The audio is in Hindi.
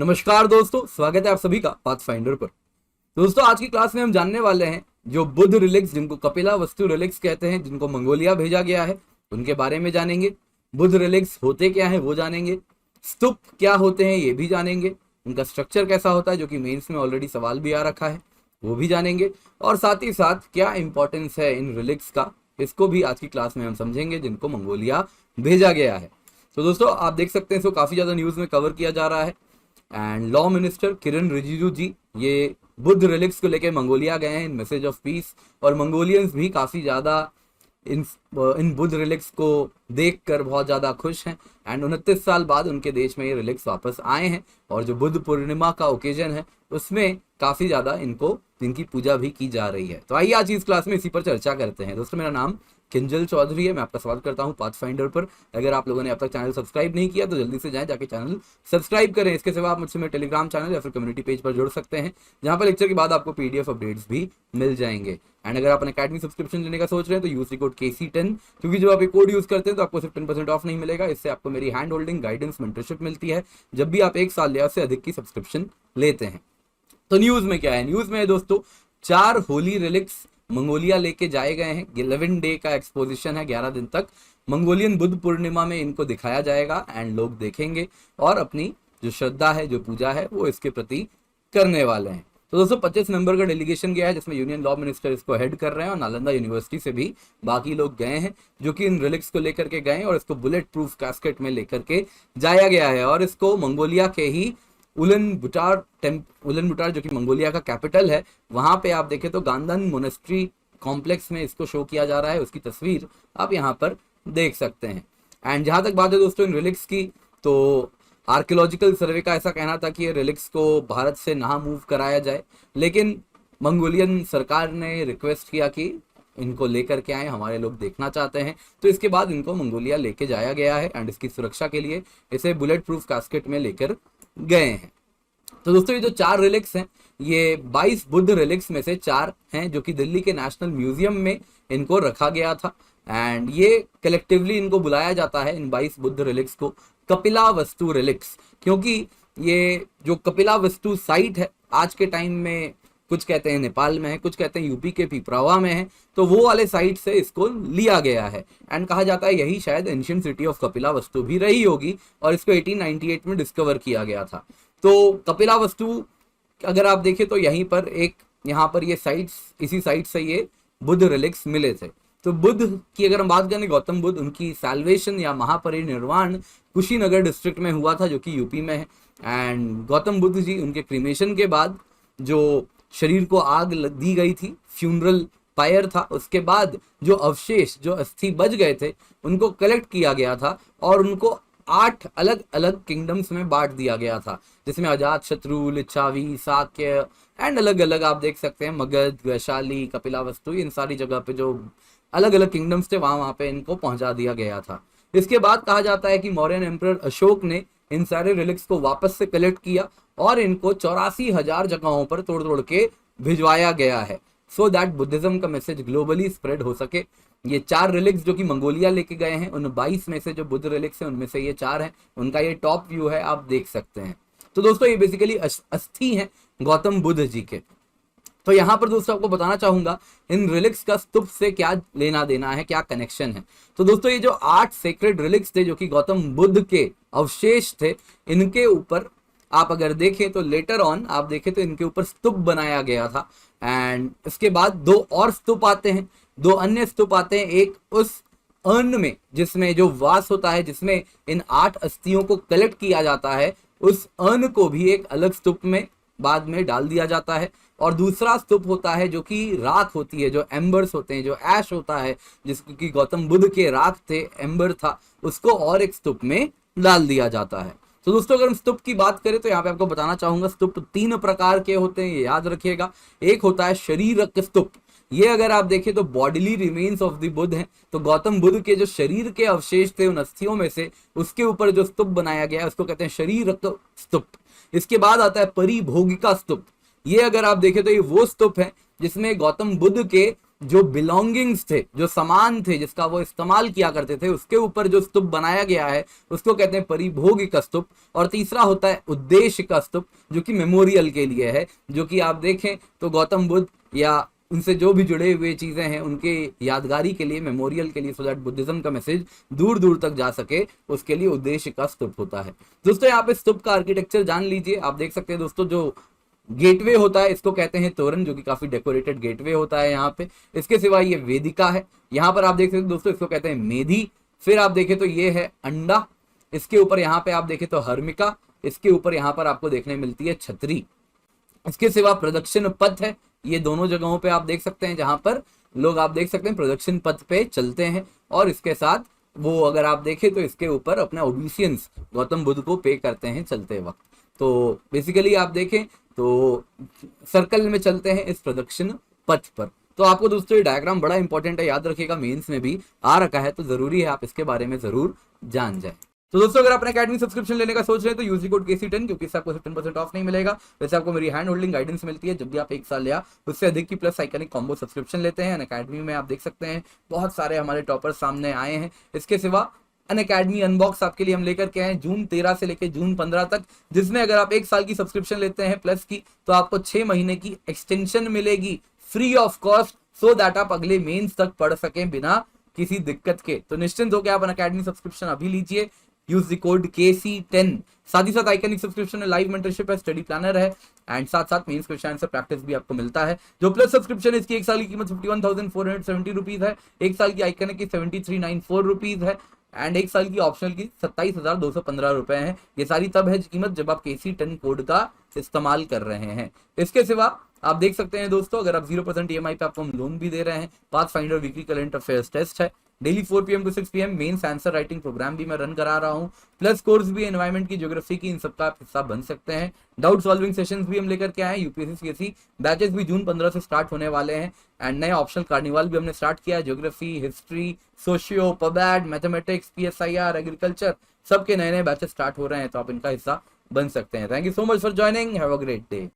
नमस्कार दोस्तों, स्वागत है आप सभी का पाथफाइंडर पर। दोस्तों, आज की क्लास में हम जानने वाले हैं जो बुद्ध रिलिक्स, जिनको कपिला वस्तु रिलिक्स कहते हैं, जिनको मंगोलिया भेजा गया है, उनके बारे में जानेंगे। बुद्ध रिलिक्स होते क्या है वो जानेंगे। स्तूप क्या होते हैं ये भी जानेंगे। उनका स्ट्रक्चर कैसा होता है, जो कि मेंस में ऑलरेडी सवाल भी आ रखा है, वो भी जानेंगे। और साथ ही साथ क्या इंपॉर्टेंस है इन रिलिक्स का, इसको भी आज की क्लास में हम समझेंगे, जिनको मंगोलिया भेजा गया है। तो दोस्तों, आप देख सकते हैं इसको काफी ज्यादा न्यूज में कवर किया जा रहा है। एंड लॉ मिनिस्टर किरण रिजिजू जी ये बुद्ध रिलिक्स को लेकर मंगोलिया गए हैं इन मैसेज ऑफ पीस, और मंगोलियंस भी काफी ज्यादा इन बुद्ध रिलिक्स को देखकर बहुत ज्यादा खुश हैं। एंड 29 साल बाद उनके देश में ये रिलिक्स वापस आए हैं, और जो बुद्ध पूर्णिमा का ओकेजन है उसमें काफी ज्यादा इनकी पूजा भी की जा रही है। तो आइए आज इस क्लास में इसी पर चर्चा करते हैं। दोस्तों, मेरा नाम किंजल चौधरी है, मैं आपका स्वागत करता हूं पाथफाइंडर पर। अगर आप लोगों ने अब तक चैनल सब्सक्राइब नहीं किया तो जल्दी से जाएं, जाके चैनल सब्सक्राइब करें। इसके सिवा आप मुझसे मेरे टेलीग्राम चैनल या फिर कम्युनिटी पेज पर जुड़ सकते हैं, जहां पर लेक्चर के बाद आपको पीडीएफ अपडेट्स भी मिल जाएंगे। एंड अगर आप अकेडमी सब्सक्रिप्शन लेने का सोच रहे हैं तो यूज कोड KC10, क्योंकि जब आप ये कोड यूज करते हैं तो आपको सिर्फ 10% ऑफ नहीं मिलेगा। इससे आपको मेरी हैंड होल्डिंग, गाइडेंस, मेंटरशिप मिलती है जब भी आप 1 साल या उससे अधिक की सब्सक्रिप्शन लेते हैं। तो न्यूज में क्या है? न्यूज में है दोस्तों 4 होली रिलिक्स मंगोलिया लेके जाए गए हैं। 11 डे का एक्सपोजिशन है, 11 दिन तक मंगोलियन बुद्ध पूर्णिमा में इनको दिखाया जाएगा एंड लोग देखेंगे और अपनी जो श्रद्धा है, जो पूजा है, वो इसके प्रति करने वाले हैं। तो दोस्तों 25 मेंबर का डेलीगेशन गया है, जिसमें यूनियन लॉ मिनिस्टर इसको हेड कर रहे हैं, और नालंदा यूनिवर्सिटी से भी बाकी लोग गए हैं, जो कि इन रिलिक्स को लेकर के गए और इसको बुलेट प्रूफ कैस्केट में लेकर के जाया गया है। और इसको मंगोलिया के ही उलन बुटार जो कि मंगोलिया का कैपिटल है, वहां पे आप देखें तो गांधन मोनेस्ट्री कॉम्प्लेक्स में इसको शो किया जा रहा है। उसकी तस्वीर आप यहाँ पर देख सकते हैं। एंड जहां तक बात है दोस्तों इन रिलिक्स की, तो आर्कियोलॉजिकल सर्वे का ऐसा कहना था कि ये रिलिक्स को भारत से ना मूव कराया जाए, लेकिन मंगोलियन सरकार ने रिक्वेस्ट किया कि इनको लेकर के आए, हमारे लोग देखना चाहते हैं। तो इसके बाद इनको मंगोलिया लेके जाया गया है एंड इसकी सुरक्षा के लिए इसे बुलेट प्रूफ कास्केट में लेकर गए हैं। तो दोस्तों ये जो 4 रिलिक्स हैं, ये 22 बुद्ध रिलिक्स में से 4 हैं, जो कि दिल्ली के नेशनल म्यूजियम में इनको रखा गया था। एंड ये कलेक्टिवली इनको बुलाया जाता है, इन 22 बुद्ध रिलिक्स को, कपिला वस्तु रिलिक्स, क्योंकि ये जो कपिला वस्तु साइट है आज के टाइम में, कुछ कहते हैं नेपाल में है, कुछ कहते हैं यूपी के पिपरावा में है, तो वो वाले साइट से इसको लिया गया है। एंड कहा जाता है यही शायद एंशिएंट सिटी ऑफ कपिला वस्तु भी रही होगी, और इसको 1898 में डिस्कवर किया गया था। तो कपिला वस्तु अगर आप देखें तो यहीं पर यहाँ पर ये साइट्स, इसी साइट से ये बुद्ध रिलिक्स मिले थे। तो बुद्ध की अगर हम बात करें, गौतम बुद्ध, उनकी सैल्वेशन या महापरिनिर्वाण कुशीनगर डिस्ट्रिक्ट में हुआ था, जो कि यूपी में है। एंड गौतम बुद्ध जी, उनके क्रीमेशन के बाद जो शरीर को आग दी गई थी, फ्यूनरल पायर था, उसके बाद जो अवशेष, जो अस्थि बच गए थे, उनको कलेक्ट किया गया था और उनको 8 अलग अलग किंगडम्स में बांट दिया गया था, जिसमें अजात शत्रु, लिच्छावी, साक्य एंड अलग अलग आप देख सकते हैं मगध, वैशाली, कपिलावस्तु, इन सारी जगह पे जो अलग अलग किंगडम्स थे वहां पे इनको पहुंचा दिया गया था। इसके बाद कहा जाता है कि मौर्यन एम्परर अशोक ने इन सारे रिलिक्स को वापस से कलेक्ट किया और इनको 84,000 जगहों पर तोड़ तोड़ के भिजवाया गया है, सो दैट बुद्धिज्म का मैसेज ग्लोबली स्प्रेड हो सके। ये 4 रिलिक्स जो कि मंगोलिया लेके गए हैं, उन 22 में से जो बुद्ध रिलिक्स हैं उनमें से ये 4 हैं। उनका ये टॉप व्यू है, आप देख सकते हैं। तो दोस्तों ये बेसिकली अस्थि हैं गौतम बुद्ध जी के। तो यहाँ पर दोस्तों आपको बताना चाहूंगा इन रिलिक्स का स्तूप से क्या लेना देना है, क्या कनेक्शन है। तो दोस्तों ये जो 8 सेक्रेड रिलिक्स थे, जो कि गौतम बुद्ध के अवशेष थे, इनके ऊपर आप अगर देखें तो लेटर ऑन आप देखें तो इनके ऊपर स्तूप बनाया गया था। एंड इसके बाद 2 और स्तूप आते हैं, 2 अन्य स्तूप आते हैं। एक उस अर्न में जिसमें जो वास होता है, जिसमें इन 8 अस्थियों को कलेक्ट किया जाता है, उस अर्न को भी एक अलग स्तूप में बाद में डाल दिया जाता है। और दूसरा स्तूप होता है जो कि राख होती है, जो एम्बर्स होते हैं, जो ऐश होता है, जिसकी गौतम बुद्ध के राख थे, एम्बर था, उसको और एक स्तूप में डाल दिया जाता है। तो दोस्तों अगर हम स्तूप की बात करें तो यहाँ पे आपको बताना चाहूंगा स्तूप 3 प्रकार के होते हैं, ये याद रखिएगा। एक होता है शरीरक स्तूप, ये अगर आप देखें तो bodily remains of the Buddha है, तो गौतम बुद्ध के जो शरीर के अवशेष थे उन अस्थियों में से उसके ऊपर जो स्तूप बनाया गया है उसको कहते हैं शरीरक स्तूप। इसके बाद आता है परिभोगिका स्तूप, ये अगर आप देखें तो ये वो स्तूप है जिसमें गौतम बुद्ध के जो बिलोंगिंग्स थे, जो सामान थे जिसका वो इस्तेमाल किया करते थे, उसके ऊपर जो स्तूप बनाया गया है उसको कहते हैं परिभोग का स्तूप। और तीसरा होता है उद्देश्य का स्तूप, जो कि मेमोरियल के लिए है, जो कि आप देखें तो गौतम बुद्ध या उनसे जो भी जुड़े हुए चीजें हैं उनके यादगारी के लिए, मेमोरियल के लिए, सो दैट बुद्धिज्म का मैसेज दूर दूर तक जा सके, उसके लिए उद्देश्य का स्तूप होता है। दोस्तों यहाँ पे स्तूप का आर्किटेक्चर जान लीजिए। आप देख सकते हैं दोस्तों, जो गेटवे होता है इसको कहते हैं तोरण, जो कि काफी डेकोरेटेड गेटवे होता है यहाँ पे। इसके सिवा ये वेदिका है, यहाँ पर आप देख सकते हैं दोस्तों, इसको कहते हैं मेधी। फिर आप देखें तो ये है अंडा, इसके ऊपर यहाँ पे आप देखें तो हर्मिका, इसके ऊपर यहाँ पर आपको देखने मिलती है छतरी। इसके सिवा प्रदक्षिण पथ है, ये दोनों जगहों पे आप देख सकते हैं जहां पर लोग आप देख सकते हैं प्रदक्षिण पथ पे चलते हैं। और इसके साथ वो अगर आप देखें तो इसके ऊपर अपना ओबीसियंस गौतम बुद्ध को पे करते हैं चलते वक्त। तो बेसिकली आप देखें तो सर्कल में चलते हैं इस प्रदक्षिण पथ पर। तो आपको दोस्तों ये डायग्राम बड़ा इंपॉर्टेंट है, याद रखिएगा, मेंस में भी आ रखा है, तो जरूरी है आप इसके बारे में जरूर जान जाए। तो दोस्तों अगर आप अकेडमी सब्सक्रिप्शन लेने का सोच रहे हैं तो यूज कोड KC10, क्योंकि इससे आपको 15% ऑफ नहीं मिलेगा। वैसे आपको मेरी हैंड होल्डिंग गाइडेंस मिलती है जब भी आप 1 साल या उससे अधिक की प्लस आइकनिक कॉम्बो सब्सक्रिप्शन लेते हैं। अकेडमी में आप देख सकते हैं बहुत सारे हमारे टॉपर्स सामने आए हैं। इसके सिवा अनअकैडमी अनबॉक्स आपके लिए हम लेकर के आए जून 13 से लेकर जून 15 तक, जिसमें अगर आप 1 साल की सब्सक्रिप्शन लेते हैं प्लस की, तो आपको 6 महीने की एक्सटेंशन मिलेगी free of cost, so that आप अगले मेंस तक पढ़ सकें बिना किसी दिक्कत के। तो निश्चिंत होकर आप अनअकैडमी सब्सक्रिप्शन अभी लीजिए, यूज द कोड KC10। साथ ही साथ आइकनिक सब्सक्रिप्शन में लाइव मेंटरशिप है, स्टडी प्लानर है, एंड साथ साथ मेंस क्वेश्चन आंसर प्रैक्टिस भी आपको मिलता है। जो प्लस सब्सक्रिप्शन है इसकी 1 साल की कीमत 51,470 रुपीज है, 1 साल की आइकनिक की 7394 रुपीज है, एंड 1 साल की ऑप्शनल की 27,215 रुपए है। ये सारी तब है कीमत जब आप KC10 कोड का इस्तेमाल कर रहे हैं। इसके सिवा आप देख सकते हैं दोस्तों, अगर आप 0% EMI पे आपको हम लोन भी दे रहे हैं। Pathfinder weekly current affairs test है, daily 4 PM to 6 PM mains answer writing program भी मैं रन करा रहा हूँ, प्लस कोर्स भी एनवायरमेंट की, ज्योग्राफी की, इन सबका आप हिस्सा बन सकते हैं। डाउट सॉल्विंग सेशंस भी हम लेकर के आए हैं। UPSC CSE बैचेस भी जून 15 से स्टार्ट होने वाले हैं, एंड नए ऑप्शनल कार्निवाल भी हमने स्टार्ट किया है। Geography, history, socio, pub ad, mathematics, PSIR, agriculture, सबके नए नए बैचेस स्टार्ट हो रहे हैं, तो आप इनका हिस्सा बन सकते हैं। Thank you so much for joining, have a great day.